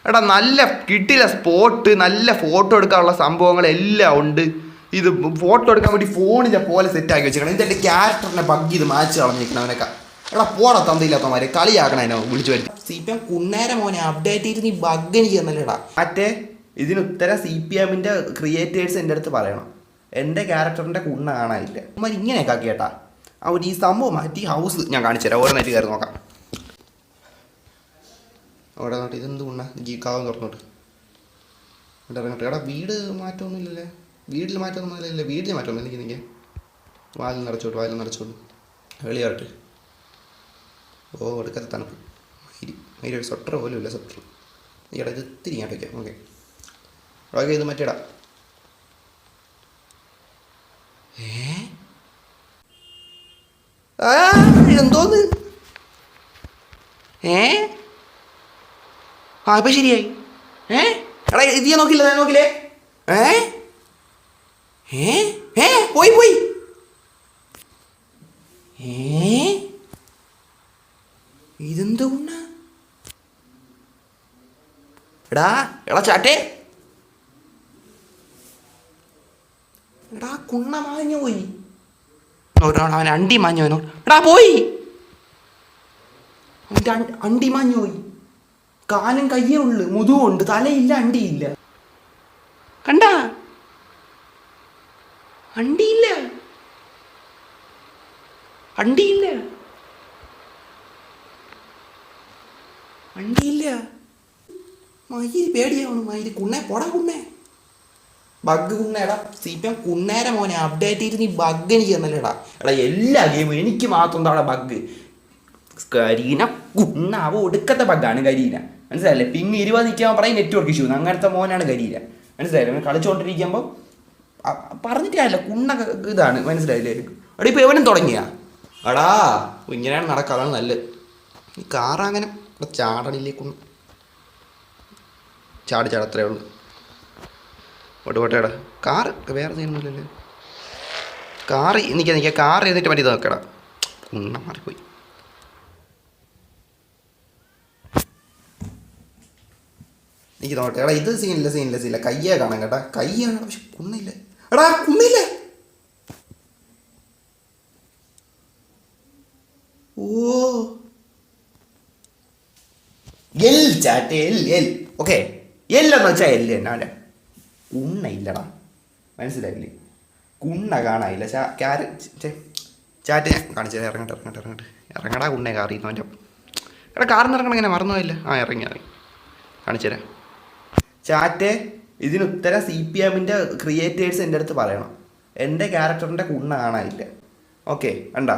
എടാ നല്ല കിട്ടില്ല സ്പോട്ട്, നല്ല ഫോട്ടോ എടുക്കാനുള്ള സംഭവങ്ങളെല്ലാം ഉണ്ട്. ഇത് ഫോട്ടോ എടുക്കാൻ വേണ്ടി ഫോണിലെ പോലെ സെറ്റാക്കി വെച്ചേക്കണം. ഇതിൻ്റെ ക്യാരക്ടറിനെ ബഗ് ചെയ്ത് മാച്ച് കളഞ്ഞിരിക്കണം അവനൊക്കെ. എടാ പോടാ തന്തയില്ലാത്തമാരെ കളിയാക്കണം അതിനെ വിളിച്ചു വരും. CPM കുന്നേരം മോനെ അപ്ഡേറ്റ് ചെയ്ത് നീ ബഗ് എനിക്ക് തന്നല്ലേടാ. മറ്റേ ഇതിനുത്തരം CPMൻ്റെ ക്രിയേറ്റേഴ്സ് എൻ്റെ അടുത്ത് പറയണം. എൻ്റെ ക്യാരക്ടറിൻ്റെ കുണ്ണ കാണാനില്ല. അമ്മ ഇങ്ങനെയൊക്കെ ആക്കിയേട്ടാ. അവർ ഈ സംഭവം മാറ്റി ഹൗസ് ഞാൻ കാണിച്ചു തരാം. ഓരോ നെറ്റ് കയറി നോക്കാം. അവിടെ നോട്ട് ഇതെന്ത് കുണ്ണ കാവം തുറന്നോട്ട് ഇറങ്ങട്ടെ. എടാ വീട് മാറ്റമൊന്നുമില്ലല്ലേ? വീട്ടിൽ മാറ്റമൊന്നുമില്ലല്ലേ? വീട്ടിൽ മാറ്റമൊന്നും എനിക്ക് വാലിൽ നിറച്ചോട്ട് വെളിയാട്ട്. ഓ എടുക്കാത്ത തണുപ്പ്. മയിരി ഒരു സ്വട്ടർ പോലും ഇല്ല. സ്വട്ടർ നീ ഇടാ ഇത് ഇത്തിരി ഇങ്ങോട്ട് വയ്ക്കാം. ഓക്കെ ഇത് മറ്റേടാ. എന്തോന്ന് ഇപ്പം ശരിയായി. എടാ ഇത് ഞാൻ നോക്കില്ലേ? പോയി ഇതെന്താ കുണ്ണ? എടാ ചാട്ടേ, എടാ കുണ്ണ മാഞ്ഞു പോയി. അവൻ അണ്ടി മാഞ്ഞവനോ? എടാ പോയി, അവൻ്റെ അണ്ടി മാഞ്ഞു പോയി. കാലും കയ്യേ ഉള്ളു, മുതുവുണ്ട്, തലയില്ല, അണ്ടിയില്ല. കണ്ട അണ്ടിയില്ല. മയില് പേടിയാവണം. മയില് കുണ്ണേ പോടാ കുണ്ണേ. ബഗ് കുണ്ണേടാ. CPM കുന്നേരം മോനെ അപ്ഡേറ്റ് ചെയ്ത് നീ ബഗ് എനിക്ക് തന്നല്ലേടാ. എടാ എല്ലാ ഗെയിമും എനിക്ക് മാത്രം എന്താ ബഗ്. കരീന കുണ്ണാവ് ഒടുക്കത്തെ ബഗ്ഗാണ് കരീന. മനസ്സിലായില്ലേ? പിങ് 20 നിൽക്കാൻ പറയും നെറ്റ്വർക്ക് ഇഷ്യൂ. അങ്ങനത്തെ മോനാണ് കരീന. മനസ്സിലായില്ലേ? കളിച്ചുകൊണ്ടിരിക്കുമ്പോൾ പറഞ്ഞിട്ടില്ല കുണ്ണ ഇതാണ്. മനസ്സിലായില്ലേ? എടാ ഇപ്പോൾ എവനും തുടങ്ങിയാ എടാ ഇങ്ങനെയാണ് നടക്കാതാണ് നല്ലത്. ഈ കാറങ്ങനെ ചാടണില്ലേ? കുണ്ണ ചാടി അത്രേ ഉള്ളൂ. പോട്ടെടാ. കാറ് വേറെ ചെയ്യുന്നില്ലല്ലേ? കാറ് നിൽക്കുക. കാർ ചെയ്തിട്ട് മതി നോക്കടാ. കുണ്ണ മാറിപ്പോയി. എനിക്ക് നോക്കട്ടെ. എടാ ഇത് സീനില്ല. കയ്യേ കാണാം കേട്ടാ. കയ്യാണ് പക്ഷെ കുന്നില്ല. എടാ കുന്നില്ല. ഓ എൽ ചാറ്റ് എൽ ഓക്കെ. എല്ലെന്ന് വെച്ചാൽ എല്ല് തന്നെ. അവൻ്റെ കുണ്ണ ഇല്ലടാ. മനസ്സിലായില്ലേ? കുണ്ണ കാണാനില്ല. ചാറ്റ് ഞാൻ കാണിച്ചത്. ഇറങ്ങടാ കുണ്ണേ കാറിന്ന്. അവൻ്റെ എടാ കാറിന്ന് ഇറങ്ങണം. ഇങ്ങനെ മറന്നുപോയില്ല. ഇറങ്ങി കാണിച്ചുതരാം. ചാറ്റ് ഇതിനുത്തരം CPMൻ്റെ ക്രിയേറ്റേഴ്സ് എൻ്റെ അടുത്ത് പറയണം. എൻ്റെ ക്യാരക്ടറിൻ്റെ കുണ്ണ കാണാനില്ല. ഓക്കെ കണ്ട.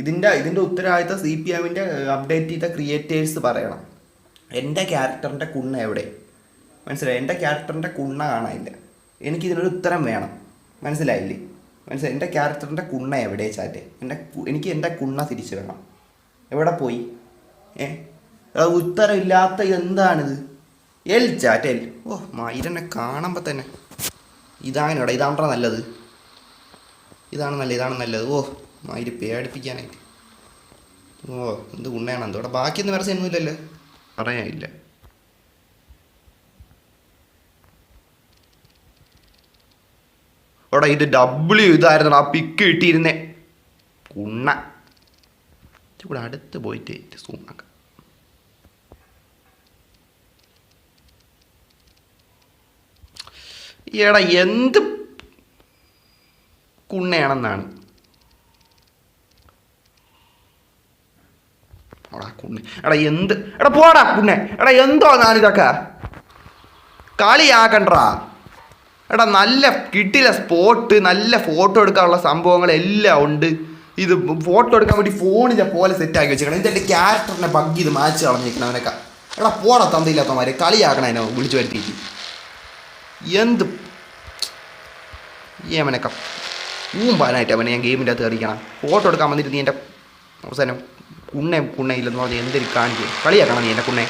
ഇതിൻ്റെ ഉത്തരവാദിത്തം CPMൻ്റെ അപ്ഡേറ്റ് ചെയ്ത ക്രിയേറ്റേഴ്സ് പറയണം. എൻ്റെ ക്യാരക്ടറിൻ്റെ കുണ്ണ എവിടെ? മനസ്സിലായി? എൻ്റെ ക്യാരക്ടറിൻ്റെ കുണ്ണ കാണാനില്ല. എനിക്കിതിനൊരു ഉത്തരം വേണം. മനസ്സിലായില്ലേ? എൻ്റെ ക്യാരക്ടറിൻ്റെ കുണ്ണ എവിടെ ചാറ്റ്? എനിക്ക് എൻ്റെ കുണ്ണ തിരിച്ചു വേണം. എവിടെ പോയി? ഉത്തരമില്ലാത്ത എന്താണിത്? എൽ ചാറ്റ് എൽ. ഓ മയിലെന്നെ കാണുമ്പോൾ തന്നെ ഇതാണോടാ. ഇതാണോ നല്ലത്? ഇതാണ് നല്ലത്. ഓ മയില് പേടിപ്പിക്കാനായിട്ട്. ഓ എന്ത് കുണ്ണയാണ് എന്തോ. ഇവിടെ ബാക്കിയൊന്നും വേറെ ചെയ്യുന്നില്ലല്ലോ. പറയാനില്ല. എടാ ഇത് W ഇതായിരുന്നു. ആ പിക്ക് കിട്ടിയിരുന്നേ കുണ്ണ. ഇവിടെ അടുത്ത് പോയിട്ട് സൂമാക്കാം. എടാ എന്ത് കുണ്ണയാണെന്നാണ്. എടാ പോടാ കുണ്ണെ. എടാ എന്തോ ഞാനിതൊക്കെ കളിയാക്കണ്ടാ. എടാ നല്ല കിട്ടില്ല സ്പോട്ട്, നല്ല ഫോട്ടോ എടുക്കാനുള്ള സംഭവങ്ങളെല്ലാം ഉണ്ട്. ഇത് ഫോട്ടോ എടുക്കാൻ വേണ്ടി ഫോണിലെ പോലെ സെറ്റാക്കി വെച്ചേക്കണം. ഇതിൻ്റെ ക്യാരക്ടറിനെ ബഗ് ചെയ്ത് മാച്ച് കളഞ്ഞിരിക്കണം അവനൊക്കെ. എടാ പോടാ തന്തയില്ലാത്തമാരെ കളിയാക്കണം അതിനെ വിളിച്ചു വരുത്തിയിട്ട്. എന്ത് അവനൊക്കെ ഊമ്പാനായിട്ട് അവനെ ഞാൻ ഗെയിമിൻ്റെ അകത്ത് കളിക്കണം. ഫോട്ടോ എടുക്കാൻ വന്നിട്ട് നീ എൻ്റെ അവസാനം കുണ്ണയില്ലെന്ന് പറഞ്ഞാൽ എന്തൊരു കാണിക്കും. കളിയാക്കണം നീ എൻ്റെ കുണ്ണെ.